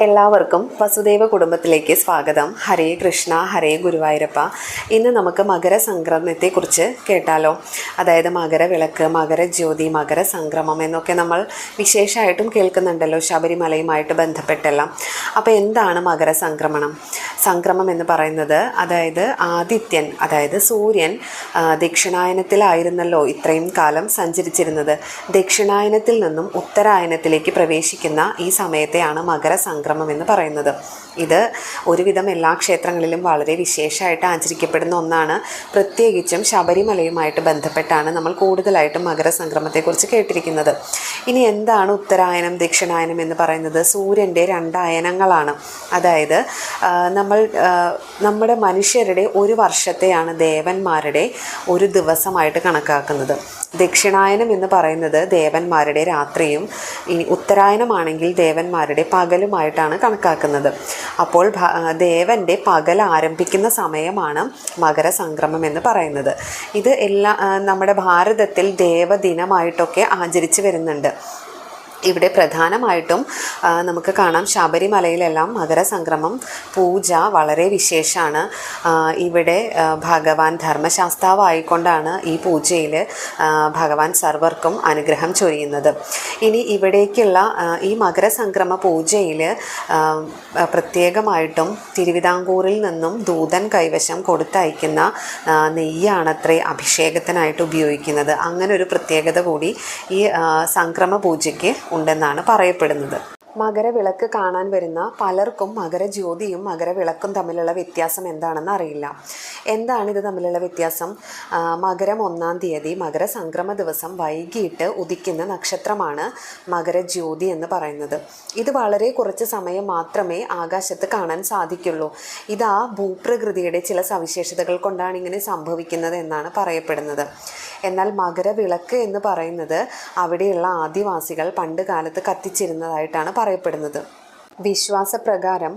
എല്ലാവർക്കും വസുദേവ കുടുംബത്തിലേക്ക് സ്വാഗതം. ഹരേ കൃഷ്ണ, ഹരേ ഗുരുവായൂരപ്പ. ഇന്ന് നമുക്ക് മകരസംക്രമത്തെക്കുറിച്ച് കേട്ടാലോ. അതായത് മകരവിളക്ക്, മകരജ്യോതി, മകരസംക്രമം എന്നൊക്കെ നമ്മൾ വിശേഷമായിട്ടും കേൾക്കുന്നുണ്ടല്ലോ ശബരിമലയുമായിട്ട് ബന്ധപ്പെട്ടെല്ലാം. അപ്പോൾ എന്താണ് മകരസംക്രമണം? സംക്രമം എന്ന് പറയുന്നത് അതായത് ആദിത്യൻ, അതായത് സൂര്യൻ ദക്ഷിണായനത്തിലായിരുന്നല്ലോ ഇത്രയും കാലം സഞ്ചരിച്ചിരുന്നത്. ദക്ഷിണായനത്തിൽ നിന്നും ഉത്തരായനത്തിലേക്ക് പ്രവേശിക്കുന്ന ഈ സമയത്തെയാണ് മകരസംക്രമം എന്ന് പറയുന്നത്. ഇത് ഒരുവിധം എല്ലാ ക്ഷേത്രങ്ങളിലും വളരെ വിശേഷമായിട്ട് ആചരിക്കപ്പെടുന്ന ഒന്നാണ്. പ്രത്യേകിച്ചും ശബരിമലയുമായിട്ട് ബന്ധപ്പെട്ടാണ് നമ്മൾ കൂടുതലായിട്ടും മകരസംക്രമത്തെക്കുറിച്ച് കേട്ടിരിക്കുന്നത്. ഇനി എന്താണ് ഉത്തരായനം, ദക്ഷിണായനം എന്ന് പറയുന്നത്? സൂര്യൻ്റെ രണ്ടായനങ്ങളാണ്. അതായത് നമ്മുടെ മനുഷ്യരുടെ ഒരു വർഷത്തെയാണ് ദേവന്മാരുടെ ഒരു ദിവസമായിട്ട് കണക്കാക്കുന്നത്. ദക്ഷിണായനം എന്ന് പറയുന്നത് ദേവന്മാരുടെ രാത്രിയും, ഇനി ഉത്തരായനമാണെങ്കിൽ ദേവന്മാരുടെ പകലുമായിട്ടാണ് കണക്കാക്കുന്നത്. അപ്പോൾ ദേവൻ്റെ പകൽ ആരംഭിക്കുന്ന സമയമാണ് മകരസംക്രമം എന്ന് പറയുന്നത്. ഇത് നമ്മുടെ ഭാരതത്തിൽ ദേവദിനമായിട്ടൊക്കെ ആചരിച്ചു വരുന്നുണ്ട്. ഇവിടെ പ്രധാനമായിട്ടും നമുക്ക് കാണാം ശബരിമലയിലെല്ലാം മകരസംക്രമം പൂജ വളരെ വിശേഷമാണ്. ഇവിടെ ഭഗവാൻ ധർമ്മശാസ്താവായിക്കൊണ്ടാണ് ഈ പൂജയിൽ ഭഗവാൻ സർവർക്കും അനുഗ്രഹം ചൊരിയുന്നത്. ഇനി ഇവിടേക്കുള്ള ഈ മകരസംക്രമ പൂജയിൽ പ്രത്യേകമായിട്ടും തിരുവിതാംകൂറിൽ നിന്നും ദൂതൻ കൈവശം കൊടുത്തയക്കുന്ന നെയ്യാണത്രേ അഭിഷേകത്തിനായിട്ട് ഉപയോഗിക്കുന്നത്. അങ്ങനെ ഒരു പ്രത്യേകത കൂടി ഈ സംക്രമ പൂജയ്ക്ക് ഉണ്ടെന്നാണ് പറയപ്പെടുന്നത്. മകരവിളക്ക് കാണാൻ വരുന്ന പലർക്കും മകരജ്യോതിയും മകരവിളക്കും തമ്മിലുള്ള വ്യത്യാസം എന്താണെന്ന് അറിയില്ല. എന്താണ് ഇത് തമ്മിലുള്ള വ്യത്യാസം? മകരം 1-ാം തീയതി മകരസംക്രമ ദിവസം വൈകിട്ട് ഉദിക്കുന്ന നക്ഷത്രമാണ് മകരജ്യോതി എന്ന് പറയുന്നത്. ഇത് വളരെ കുറച്ച് സമയം മാത്രമേ ആകാശത്ത് കാണാൻ സാധിക്കുള്ളൂ. ഇത് ആ ഭൂപ്രകൃതിയുടെ ചില സവിശേഷതകൾ കൊണ്ടാണ് ഇങ്ങനെ സംഭവിക്കുന്നത് എന്നാണ് പറയപ്പെടുന്നത്. എന്നാൽ മകരവിളക്ക് എന്ന് പറയുന്നത് അവിടെയുള്ള ആദിവാസികൾ പണ്ട് കാലത്ത് കത്തിച്ചിരുന്നതായിട്ടാണ് പറയപ്പെടുന്നത്. വിശ്വാസപ്രകാരം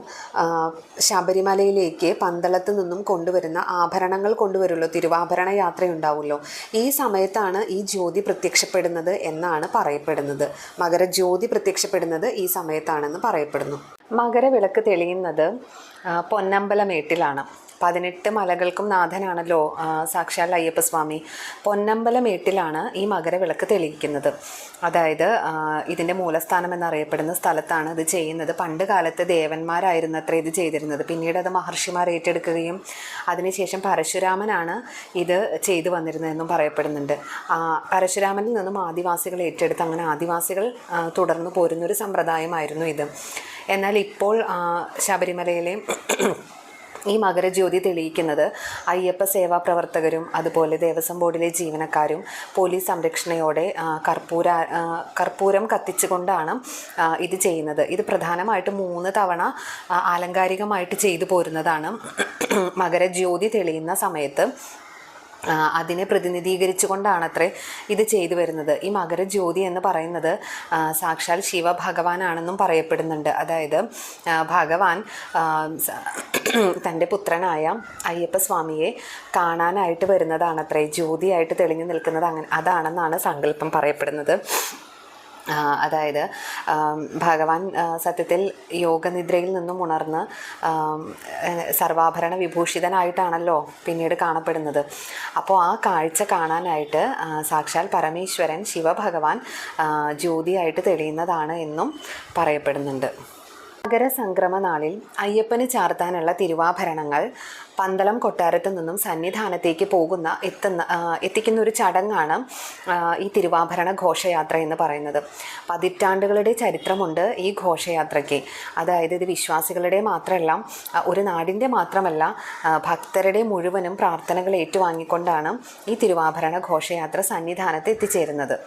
ശബരിമലയിലേക്ക് പന്തളത്ത് നിന്നും കൊണ്ടുവരുന്ന ആഭരണങ്ങൾ കൊണ്ടുവരുമല്ലോ, തിരുവാഭരണ യാത്രയുണ്ടാവുമല്ലോ, ഈ സമയത്താണ് ഈ ജ്യോതി പ്രത്യക്ഷപ്പെടുന്നത് എന്നാണ് പറയപ്പെടുന്നത്. മകരജ്യോതി പ്രത്യക്ഷപ്പെടുന്നത് ഈ സമയത്താണെന്ന് പറയപ്പെടുന്നു. മകരവിളക്ക് തെളിയുന്നത് പൊന്നമ്പലമേട്ടിലാണ്. 18 മലകൾക്കും നാഥനാണല്ലോ സാക്ഷാൽ അയ്യപ്പസ്വാമി. പൊന്നമ്പലമേട്ടിലാണ് ഈ മകരവിളക്ക് തെളിയിക്കുന്നത്. അതായത് ഇതിൻ്റെ മൂലസ്ഥാനം എന്നറിയപ്പെടുന്ന സ്ഥലത്താണ് ഇത് ചെയ്യുന്നത്. പണ്ട് കാലത്ത് ദേവന്മാരായിരുന്നത്ര ഇത് ചെയ്തിരുന്നത്. പിന്നീട് അത് മഹർഷിമാർ ഏറ്റെടുക്കുകയും അതിനുശേഷം പരശുരാമനാണ് ഇത് ചെയ്തു വന്നിരുന്നതെന്നും പറയപ്പെടുന്നുണ്ട്. പരശുരാമനിൽ നിന്നും ആദിവാസികൾ ഏറ്റെടുത്ത് അങ്ങനെ ആദിവാസികൾ തുടർന്നു പോരുന്നൊരു സമ്പ്രദായമായിരുന്നു ഇത്. എന്നാൽ ഇപ്പോൾ ശബരിമലയിലെ ഈ മകരജ്യോതി തെളിയിക്കുന്നത് അയ്യപ്പ സേവാ പ്രവർത്തകരും അതുപോലെ ദേവസ്വം ബോർഡിലെ ജീവനക്കാരും പോലീസ് സംരക്ഷണയോടെ കർപ്പൂരം കത്തിച്ചുകൊണ്ടാണ് ഇത് ചെയ്യുന്നത്. ഇത് പ്രധാനമായിട്ടും 3 തവണ ആലങ്കാരികമായിട്ട് ചെയ്തു പോരുന്നതാണ്. മകരജ്യോതി തെളിയുന്ന സമയത്ത് അതിനെ പ്രതിനിധീകരിച്ചുകൊണ്ടാണത്രേ ഇത് ചെയ്തു വരുന്നത്. ഈ മകരജ്യോതി എന്ന് പറയുന്നത് സാക്ഷാൽ ശിവഭഗവാനാണെന്നും പറയപ്പെടുന്നുണ്ട്. അതായത് ഭഗവാൻ തൻ്റെ പുത്രനായ അയ്യപ്പസ്വാമിയെ കാണാനായിട്ട് വരുന്നതാണത്രേ. ജ്യോതിയായിട്ട് തെളിഞ്ഞു നിൽക്കുന്നത് അതാണെന്നാണ് സങ്കല്പം പറയപ്പെടുന്നത്. അതായത് ഭഗവാൻ സത്യത്തിൽ യോഗനിദ്രയിൽ നിന്നും ഉണർന്ന് സർവാഭരണ വിഭൂഷിതനായിട്ടാണല്ലോ പിന്നീട് കാണപ്പെടുന്നത്. അപ്പോൾ ആ കാഴ്ച കാണാനായിട്ട് സാക്ഷാൽ പരമേശ്വരൻ ശിവഭഗവാൻ ജ്യോതിയായിട്ട് തെളിയുന്നതാണ് എന്നും പറയപ്പെടുന്നുണ്ട്. മകരസംക്രമ നാളിൽ അയ്യപ്പന് ചാർത്താനുള്ള തിരുവാഭരണങ്ങൾ പന്തളം കൊട്ടാരത്തു നിന്നും സന്നിധാനത്തേക്ക് എത്തിക്കുന്ന ഒരു ചടങ്ങാണ് ഈ തിരുവാഭരണ ഘോഷയാത്ര എന്ന് പറയുന്നത്. പതിറ്റാണ്ടുകളുടെ ചരിത്രമുണ്ട് ഈ ഘോഷയാത്രയ്ക്ക്. അതായത് ഇത് വിശ്വാസികളുടെ മാത്രമല്ല, ഒരു നാടിൻ്റെ മാത്രമല്ല, ഭക്തരുടെ മുഴുവനും പ്രാർത്ഥനകൾ ഏറ്റുവാങ്ങിക്കൊണ്ടാണ് ഈ തിരുവാഭരണ ഘോഷയാത്ര സന്നിധാനത്ത് എത്തിച്ചേരുന്നത്.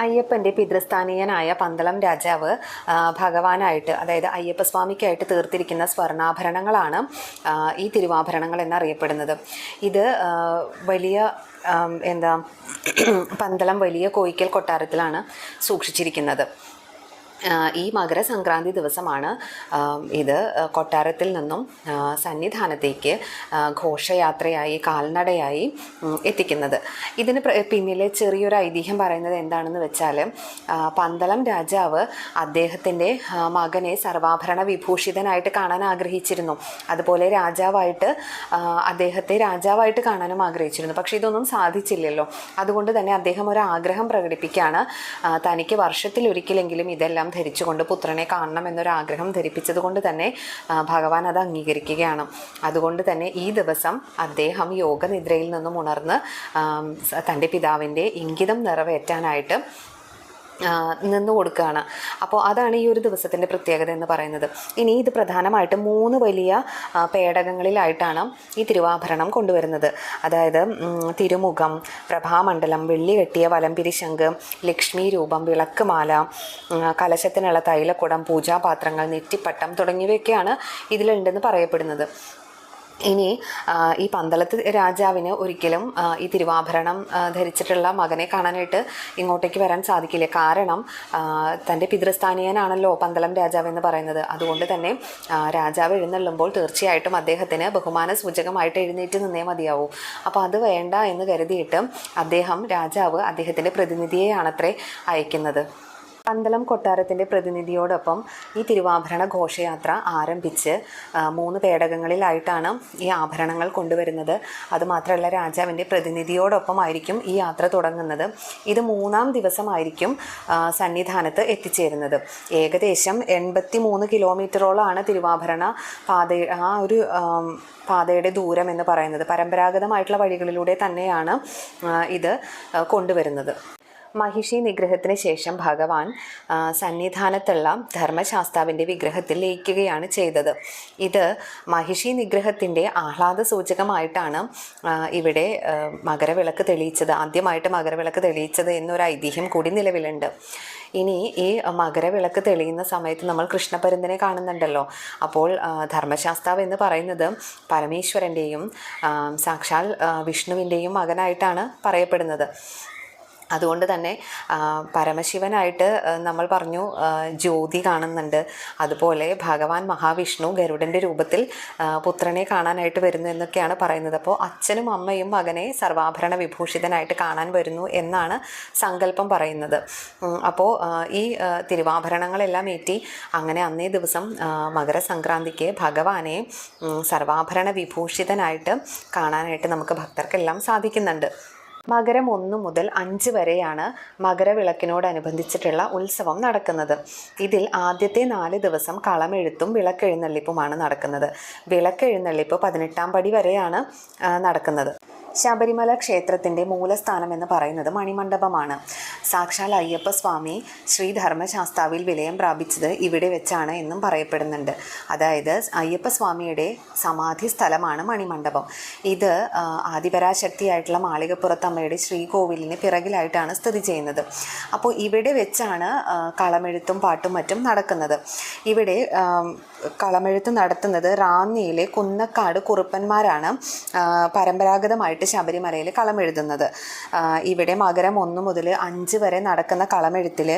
അയ്യപ്പൻ്റെ പിതൃസ്ഥാനീയനായ പന്തളം രാജാവ് ഭഗവാനായിട്ട്, അതായത് അയ്യപ്പസ്വാമിക്കായിട്ട് തീർത്തിരിക്കുന്ന സ്വർണ്ണാഭരണങ്ങളാണ് ഈ തിരുവാഭരണങ്ങൾ എന്നറിയപ്പെടുന്നത്. ഇത് പന്തളം വലിയ കോയിക്കൽ കൊട്ടാരത്തിലാണ് സൂക്ഷിച്ചിരിക്കുന്നത്. ഈ മകരസംക്രാന്തി ദിവസമാണ് ഇത് കൊട്ടാരത്തിൽ നിന്നും സന്നിധാനത്തേക്ക് ഘോഷയാത്രയായി കാൽനടയായി എത്തിക്കുന്നത്. ഇതിന് പിന്നിലെ ചെറിയൊരു ഐതിഹ്യം പറയുന്നത് എന്താണെന്ന് വെച്ചാൽ, പന്തളം രാജാവ് അദ്ദേഹത്തിൻ്റെ മകനെ സർവാഭരണ വിഭൂഷിതനായിട്ട് കാണാൻ ആഗ്രഹിച്ചിരുന്നു. അതുപോലെ അദ്ദേഹത്തെ രാജാവായിട്ട് കാണാനും ആഗ്രഹിച്ചിരുന്നു. പക്ഷേ ഇതൊന്നും സാധിച്ചില്ലല്ലോ. അതുകൊണ്ട് തന്നെ അദ്ദേഹം ഒരു ആഗ്രഹം പ്രകടിപ്പിക്കുകയാണ്. തനിക്ക് വർഷത്തിലൊരിക്കലെങ്കിലും ഇതെല്ലാം ധരിച്ചുകൊണ്ട് പുത്രനെ കാണണം എന്നൊരാഗ്രഹം ധരിപ്പിച്ചത് കൊണ്ട് തന്നെ ഭഗവാൻ അത് അംഗീകരിക്കുകയാണ്. അതുകൊണ്ട് തന്നെ ഈ ദിവസം അദ്ദേഹം യോഗനിദ്രയിൽ നിന്നും ഉണർന്ന് തൻ്റെ പിതാവിൻ്റെ ഇംഗിതം നിറവേറ്റാനായിട്ട് നിന്ന് കൊടുക്കുകയാണ്. അപ്പോൾ അതാണ് ഈ ഒരു ദിവസത്തിൻ്റെ പ്രത്യേകത എന്ന് പറയുന്നത്. ഇനി ഇത് പ്രധാനമായിട്ടും 3 വലിയ പേടകങ്ങളിലായിട്ടാണ് ഈ തിരുവാഭരണം കൊണ്ടുവരുന്നത്. അതായത് തിരുമുഖം, പ്രഭാമണ്ഡലം, വെള്ളി കെട്ടിയ വലംപിരി ശംഖ്, ലക്ഷ്മി രൂപം, വിളക്കുമാല, കലശത്തിനുള്ള തൈലക്കുടം, പൂജാപാത്രങ്ങൾ, നെറ്റിപ്പട്ടം തുടങ്ങിയവയൊക്കെയാണ് ഇതിലുണ്ടെന്ന് പറയപ്പെടുന്നത്. ഇനി ഈ പന്തളത്ത് രാജാവിന് ഒരിക്കലും ഈ തിരുവാഭരണം ധരിച്ചിട്ടുള്ള മകനെ കാണാനായിട്ട് ഇങ്ങോട്ടേക്ക് വരാൻ സാധിക്കില്ല. കാരണം തൻ്റെ പിതൃസ്ഥാനീയനാണല്ലോ പന്തളം രാജാവ് എന്ന് പറയുന്നത്. അതുകൊണ്ട് തന്നെ രാജാവ് എഴുന്നള്ളുമ്പോൾ തീർച്ചയായിട്ടും അദ്ദേഹത്തിന് ബഹുമാന സൂചകമായിട്ട് എഴുന്നേറ്റ് നിന്നേ മതിയാവൂ. അപ്പോൾ അത് വേണ്ട എന്ന് കരുതിയിട്ട് രാജാവ് അദ്ദേഹത്തിൻ്റെ പ്രതിനിധിയെയാണത്രേ അയക്കുന്നത്. പന്തളം കൊട്ടാരത്തിൻ്റെ പ്രതിനിധിയോടൊപ്പം ഈ തിരുവാഭരണ ഘോഷയാത്ര ആരംഭിച്ച് 3 പേടകങ്ങളിലായിട്ടാണ് ഈ ആഭരണങ്ങൾ കൊണ്ടുവരുന്നത്. അതുമാത്രമല്ല, രാജാവിൻ്റെ പ്രതിനിധിയോടൊപ്പമായിരിക്കും ഈ യാത്ര തുടങ്ങുന്നത്. ഇത് 3-ാം ദിവസമായിരിക്കും സന്നിധാനത്ത് എത്തിച്ചേരുന്നത്. ഏകദേശം 83 കിലോമീറ്ററോളമാണ് തിരുവാഭരണ പാതയുടെ ദൂരം എന്ന് പറയുന്നത്. പരമ്പരാഗതമായിട്ടുള്ള വഴികളിലൂടെ തന്നെയാണ് ഇത് കൊണ്ടുവരുന്നത്. മഹിഷി നിഗ്രഹത്തിന് ശേഷം ഭഗവാൻ സന്നിധാനത്തുള്ള ധർമ്മശാസ്താവിൻ്റെ വിഗ്രഹത്തിൽ ലയിക്കുകയാണ് ചെയ്തത്. ഇത് മഹിഷി നിഗ്രഹത്തിൻ്റെ ആഹ്ലാദ സൂചകമായിട്ടാണ് ഇവിടെ മകരവിളക്ക് തെളിയിച്ചത്. ആദ്യമായിട്ട് മകരവിളക്ക് തെളിയിച്ചത് എന്നൊരു ഐതിഹ്യം കൂടി നിലവിലുണ്ട്. ഇനി ഈ മകരവിളക്ക് തെളിയുന്ന സമയത്ത് നമ്മൾ കൃഷ്ണപരുന്തിനെ കാണുന്നുണ്ടല്ലോ. അപ്പോൾ ധർമ്മശാസ്താവ് എന്ന് പറയുന്നത് പരമേശ്വരൻ്റെയും സാക്ഷാൽ വിഷ്ണുവിൻ്റെയും മകനായിട്ടാണ് പറയപ്പെടുന്നത്. അതുകൊണ്ട് തന്നെ പരമശിവനായിട്ട് നമ്മൾ പറഞ്ഞു ജ്യോതി കാണുന്നുണ്ട്. അതുപോലെ ഭഗവാൻ മഹാവിഷ്ണു ഗരുഡൻ്റെ രൂപത്തിൽ പുത്രനെ കാണാനായിട്ട് വരുന്നു എന്നൊക്കെയാണ് പറയുന്നത്. അപ്പോൾ അച്ഛനും അമ്മയും മകനെ സർവാഭരണ വിഭൂഷിതനായിട്ട് കാണാൻ വരുന്നു എന്നാണ് സങ്കല്പം പറയുന്നത്. അപ്പോൾ ഈ തിരുവാഭരണങ്ങളെല്ലാം ഏറ്റി അങ്ങനെ അന്നേ ദിവസം മകരസംക്രാന്തിക്ക് ഭഗവാനെ സർവാഭരണ വിഭൂഷിതനായിട്ട് കാണാനായിട്ട് നമുക്ക് ഭക്തർക്കെല്ലാം സാധിക്കുന്നുണ്ട്. മകരം 1 മുതൽ 5 വരെയാണ് മകരവിളക്കിനോടനുബന്ധിച്ചിട്ടുള്ള ഉത്സവം നടക്കുന്നത്. ഇതിൽ ആദ്യത്തെ 4 ദിവസം കളമെഴുത്തും വിളക്കെഴുന്നള്ളിപ്പുമാണ് നടക്കുന്നത്. വിളക്കെഴുന്നള്ളിപ്പ് 18-ാം പടി വരെയാണ് നടക്കുന്നത്. ശബരിമല ക്ഷേത്രത്തിൻ്റെ മൂലസ്ഥാനം എന്ന് പറയുന്നത് മണിമണ്ഡപമാണ്. സാക്ഷാൽ അയ്യപ്പ സ്വാമി ശ്രീ ധർമ്മശാസ്താവിൽ വിലയം പ്രാപിച്ചത് ഇവിടെ വെച്ചാണ് എന്നും പറയപ്പെടുന്നുണ്ട്. അതായത് അയ്യപ്പ സ്വാമിയുടെ സമാധി സ്ഥലമാണ് മണിമണ്ഡപം. ഇത് ആദിപരാശക്തിയായിട്ടുള്ള മാളികപ്പുറത്തമ്മയുടെ ശ്രീകോവിലിന് പിറകിലായിട്ടാണ് സ്ഥിതി ചെയ്യുന്നത്. അപ്പോൾ ഇവിടെ വെച്ചാണ് കളമെഴുത്തും പാട്ടും മറ്റും നടക്കുന്നത്. ഇവിടെ കളമെഴുത്ത് നടത്തുന്നത് റാന്നിയിലെ കുന്നക്കാട് കുറുപ്പന്മാരാണ് പരമ്പരാഗതമായിട്ട് ശബരിമലയിൽ കളമെഴുതുന്നത്. ഇവിടെ മകരം 1 മുതൽ 5 വരെ നടക്കുന്ന കളമെഴുത്തിൽ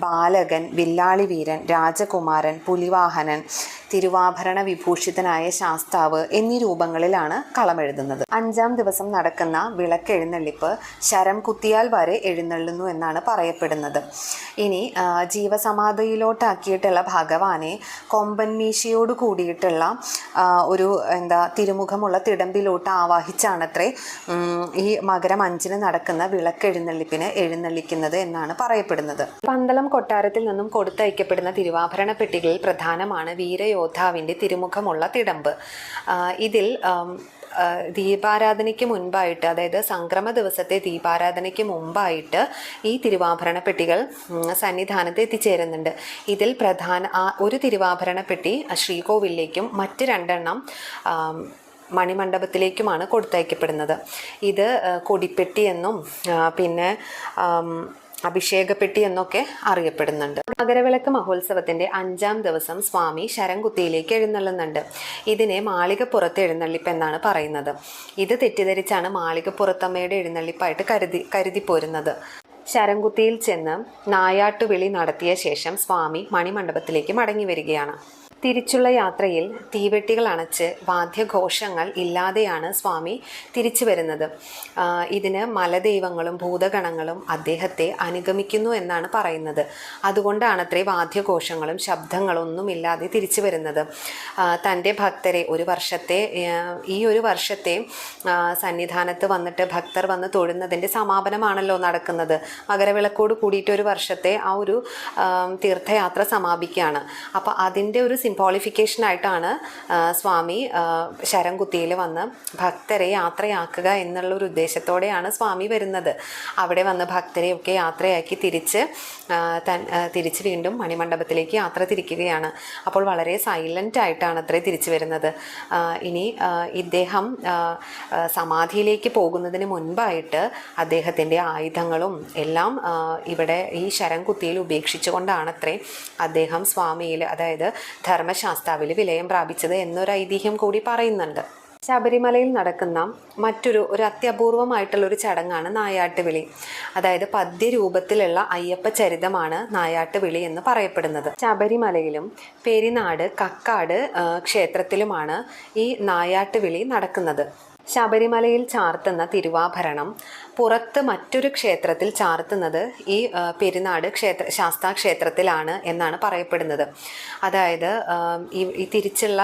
ബാലകൻ, വില്ലാളി വീരൻ, രാജകുമാരൻ, പുലിവാഹനൻ, തിരുവാഭരണ വിഭൂഷിതനായ ശാസ്താവ് എന്നീ രൂപങ്ങളിലാണ് കളമെഴുതുന്നത്. 5-ാം ദിവസം നടക്കുന്ന വിളക്കെഴുന്നള്ളിപ്പ് ശരം കുത്തിയാൽ വരെ എഴുന്നള്ളുന്നു എന്നാണ് പറയപ്പെടുന്നത്. ഇനി ജീവസമാധിയിലോട്ടാക്കിയിട്ടുള്ള ഭഗവാനെ കൊമ്പൻ മീശയോട് കൂടിയിട്ടുള്ള ഒരു തിരുമുഖമുള്ള തിടമ്പിലോട്ട് ആവാഹിച്ചാണത്രേ ഈ മകരം 5-ന് നടക്കുന്ന വിളക്കെഴുന്നള്ളിപ്പിന് എഴുന്നള്ളിക്കുന്നത് എന്നാണ് പറയപ്പെടുന്നത്. പന്തളം കൊട്ടാരത്തിൽ നിന്നും കൊടുത്തയക്കപ്പെടുന്ന തിരുവാഭരണ പെട്ടികളിൽ പ്രധാനമാണ് വീരയോദ്ധാവിൻ്റെ തിരുമുഖമുള്ള തിടമ്പ്. ഇതിൽ ദീപാരാധനയ്ക്ക് മുൻപായിട്ട്, അതായത് സംക്രമ ദിവസത്തെ ദീപാരാധനയ്ക്ക് മുമ്പായിട്ട് ഈ തിരുവാഭരണ പെട്ടികൾ സന്നിധാനത്ത് എത്തിച്ചേരുന്നുണ്ട്. ഇതിൽ ഒരു തിരുവാഭരണ പെട്ടി ശ്രീകോവിലേക്കും മറ്റ് 2 മണിമണ്ഡപത്തിലേക്കുമാണ് കൊടുത്തയക്കപ്പെടുന്നത്. ഇത് കൊടിപ്പെട്ടി എന്നും പിന്നെ അഭിഷേകപ്പെട്ടി എന്നൊക്കെ അറിയപ്പെടുന്നുണ്ട്. മകരവിളക്ക് മഹോത്സവത്തിന്റെ 5-ാം ദിവസം സ്വാമി ശരംകുത്തിയിലേക്ക് എഴുന്നള്ളുന്നുണ്ട്. ഇതിനെ മാളികപ്പുറത്ത് എഴുന്നള്ളിപ്പ് എന്നാണ് പറയുന്നത്. ഇത് തെറ്റിദ്ധരിച്ചാണ് മാളികപ്പുറത്തമ്മയുടെ എഴുന്നള്ളിപ്പായിട്ട് കരുതി പോരുന്നത്. ശരംകുത്തിയിൽ ചെന്ന് നായാട്ടുവിളി നടത്തിയ ശേഷം സ്വാമി മണിമണ്ഡപത്തിലേക്ക് മടങ്ങി വരികയാണ്. തിരിച്ചുള്ള യാത്രയിൽ തീവെട്ടികൾ അണച്ച് വാദ്യഘോഷങ്ങൾ ഇല്ലാതെയാണ് സ്വാമി തിരിച്ചു വരുന്നത്. ഇതിന് മലദൈവങ്ങളും ഭൂതഗണങ്ങളും അദ്ദേഹത്തെ അനുഗമിക്കുന്നു എന്നാണ് പറയുന്നത്. അതുകൊണ്ടാണത്രേ വാദ്യഘോഷങ്ങളും ശബ്ദങ്ങളൊന്നും ഇല്ലാതെ തിരിച്ചു വരുന്നത്. തൻ്റെ ഭക്തരെ ഈ ഒരു വർഷത്തെ സന്നിധാനത്ത് വന്നിട്ട് ഭക്തർ വന്ന് തൊഴുന്നതിൻ്റെ സമാപനമാണല്ലോ നടക്കുന്നത്. മകരവിളക്കോട് കൂടിയിട്ട് ഒരു വർഷത്തെ ആ ഒരു തീർത്ഥയാത്ര സമാപിക്കുകയാണ്. അപ്പോൾ അതിൻ്റെ ഒരു സിംബോളിഫിക്കേഷനായിട്ടാണ് സ്വാമി ശരംകുത്തിയിൽ വന്ന് ഭക്തരെ യാത്രയാക്കുക എന്നുള്ളൊരു ഉദ്ദേശത്തോടെയാണ് സ്വാമി വരുന്നത്. അവിടെ വന്ന് ഭക്തരെയൊക്കെ യാത്രയാക്കി തിരിച്ച് വീണ്ടും മണിമണ്ഡപത്തിലേക്ക് യാത്ര തിരിക്കുകയാണ്. അപ്പോൾ വളരെ സൈലൻ്റ് ആയിട്ടാണ് അത്രേ തിരിച്ചു വരുന്നത്. ഇനി ഇദ്ദേഹം സമാധിയിലേക്ക് പോകുന്നതിന് മുൻപായിട്ട് അദ്ദേഹത്തിൻ്റെ ആയുധങ്ങളും എല്ലാം ഇവിടെ ഈ ശരംകുത്തിയിൽ ഉപേക്ഷിച്ചുകൊണ്ടാണത്രേ അദ്ദേഹം സ്വാമിയിൽ, അതായത് ധർമ്മശാസ്താവിൽ വിലയം പ്രാപിച്ചത് എന്നൊരു ഐതിഹ്യം കൂടി പറയുന്നുണ്ട്. ശബരിമലയിൽ നടക്കുന്ന ഒരു അത്യപൂർവമായിട്ടുള്ള ഒരു ചടങ്ങാണ് നായാട്ടുവിളി. അതായത് പദ്യരൂപത്തിലുള്ള അയ്യപ്പ ചരിതമാണ് നായാട്ടുവിളി എന്ന് പറയപ്പെടുന്നത്. ശബരിമലയിലും പെരിനാട് കക്കാട് ക്ഷേത്രത്തിലുമാണ് ഈ നായാട്ടുവിളി നടക്കുന്നത്. ശബരിമലയിൽ ചാർത്തുന്ന തിരുവാഭരണം പുറത്ത് മറ്റൊരു ക്ഷേത്രത്തിൽ ചാർത്തുന്നത് ഈ പെരിനാട് ശാസ്താ ക്ഷേത്രത്തിലാണ് എന്നാണ് പറയപ്പെടുന്നത്. അതായത് ഈ തിരിച്ചുള്ള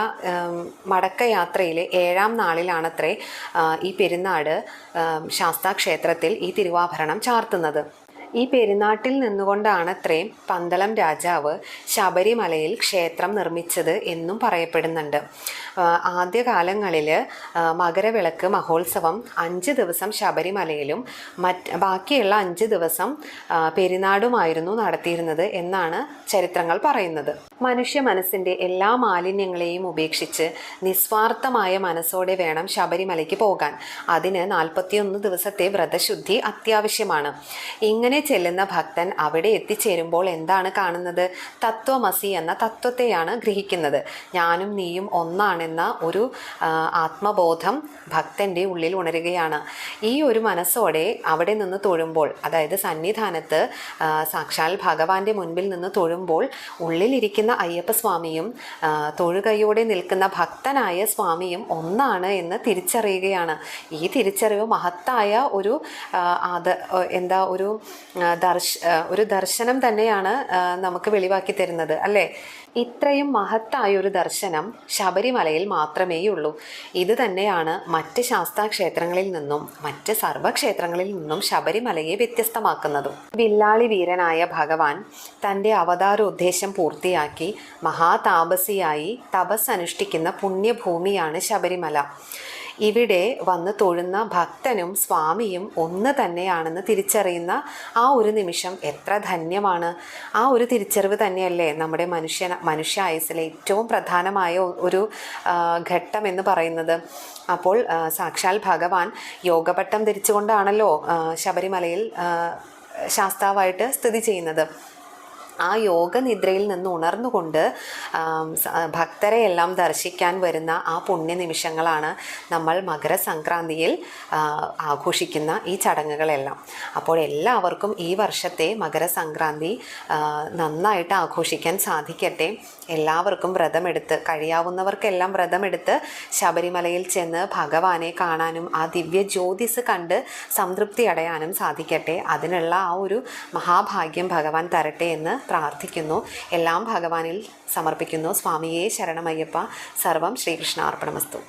മടക്കയാത്രയിലെ 7ാം നാളിലാണത്രേ ഈ പെരിനാട് ശാസ്താ ക്ഷേത്രത്തിൽ ഈ തിരുവാഭരണം ചാർത്തുന്നത്. ഈ പെരുന്നാട്ടിൽ നിന്നുകൊണ്ടാണത്രേ പന്തളം രാജാവ് ശബരിമലയിൽ ക്ഷേത്രം നിർമ്മിച്ചത് എന്നും പറയപ്പെടുന്നുണ്ട്. ആദ്യകാലങ്ങളിൽ മകരവിളക്ക് മഹോത്സവം 5 ദിവസം ശബരിമലയിലും ബാക്കിയുള്ള 5 ദിവസം പെരിനാടുമായിരുന്നു നടത്തിയിരുന്നത് എന്നാണ് ചരിത്രങ്ങൾ പറയുന്നത്. മനുഷ്യ മനസ്സിൻ്റെ എല്ലാ മാലിന്യങ്ങളെയും ഉപേക്ഷിച്ച് നിസ്വാർത്ഥമായ മനസ്സോടെ വേണം ശബരിമലയ്ക്ക് പോകാൻ. അതിന് 41 ദിവസത്തെ വ്രതശുദ്ധി അത്യാവശ്യമാണ്. ഇങ്ങനെ ചെല്ലുന്ന ഭക്തൻ അവിടെ എത്തിച്ചേരുമ്പോൾ എന്താണ് കാണുന്നത്? തത്വമസി എന്ന തത്വത്തെയാണ് ഗ്രഹിക്കുന്നത്. ഞാനും നീയും ഒന്നാണെന്ന ഒരു ആത്മബോധം ഭക്തൻ്റെ ഉള്ളിൽ ഉണരുകയാണ്. ഈ ഒരു മനസ്സോടെ അവിടെ നിന്ന് തൊഴുമ്പോൾ, അതായത് സന്നിധാനത്ത് സാക്ഷാൽ ഭഗവാന്റെ മുൻപിൽ നിന്ന് തൊഴുമ്പോൾ ഉള്ളിലിരിക്കുന്ന അയ്യപ്പസ്വാമിയും തൊഴുകയോടെ നിൽക്കുന്ന ഭക്തനായ സ്വാമിയും ഒന്നാണ് എന്ന് തിരിച്ചറിയുകയാണ്. ഈ തിരിച്ചറിവ് മഹത്തായ ഒരു ദർശനം തന്നെയാണ് നമുക്ക് വെളിവാക്കി തരുന്നത്, അല്ലേ? ഇത്രയും മഹത്തായ ഒരു ദർശനം ശബരിമലയിൽ മാത്രമേയുള്ളൂ. ഇത് തന്നെയാണ് മറ്റ് ശാസ്താ ക്ഷേത്രങ്ങളിൽ നിന്നും മറ്റ് സർവ്വക്ഷേത്രങ്ങളിൽ നിന്നും ശബരിമലയെ വ്യത്യസ്തമാക്കുന്നതും. വില്ലാളി വീരനായ ഭഗവാൻ തൻ്റെ അവതാരോദ്ദേശം പൂർത്തിയാക്കി മഹാതാപസിയായി തപസ്സനുഷ്ഠിക്കുന്ന പുണ്യഭൂമിയാണ് ശബരിമല. ഇവിടെ വന്ന് തൊഴുന്ന ഭക്തനും സ്വാമിയും ഒന്ന് തന്നെയാണെന്ന് തിരിച്ചറിയുന്ന ആ ഒരു നിമിഷം എത്ര ധന്യമാണ്. ആ ഒരു തിരിച്ചറിവ് തന്നെയല്ലേ നമ്മുടെ മനുഷ്യ ആയുസ്സിലെ ഏറ്റവും പ്രധാനമായ ഒരു ഘട്ടം എന്ന് പറയുന്നത്. അപ്പോൾ സാക്ഷാൽ ഭഗവാൻ യോഗപട്ടം ധരിച്ചുകൊണ്ടാണല്ലോ ശബരിമലയിൽ ശാസ്താവായിട്ട് സ്ഥിതി ചെയ്യുന്നത്. ആ യോഗനിദ്രയിൽ നിന്ന് ഉണർന്നുകൊണ്ട് ഭക്തരെ എല്ലാം ദർശിക്കാൻ വരുന്ന ആ പുണ്യനിമിഷങ്ങളാണ് നമ്മൾ മകരസംക്രാന്തിയിൽ ആഘോഷിക്കുന്ന ഈ ചടങ്ങുകളെല്ലാം. അപ്പോൾ എല്ലാവർക്കും ഈ വർഷത്തെ മകരസംക്രാന്തി നന്നായിട്ട് ആഘോഷിക്കാൻ സാധിക്കട്ടെ. എല്ലാവർക്കും വ്രതമെടുത്ത്, കഴിയാവുന്നവർക്കെല്ലാം വ്രതമെടുത്ത് ശബരിമലയിൽ ചെന്ന് ഭഗവാനെ കാണാനും ആ ദിവ്യ ജ്യോതിസ് കണ്ട് സംതൃപ്തി അടയാനും സാധിക്കട്ടെ. അതിനുള്ള ആ ഒരു മഹാഭാഗ്യം ഭഗവാൻ തരട്ടെ എന്ന് പ്രാർത്ഥിക്കുന്നു. എല്ലാം ഭഗവാനിൽ സമർപ്പിക്കുന്നു. സ്വാമിയേ ശരണമയ്യപ്പ. സർവം ശ്രീകൃഷ്ണാർപ്പണമസ്തു.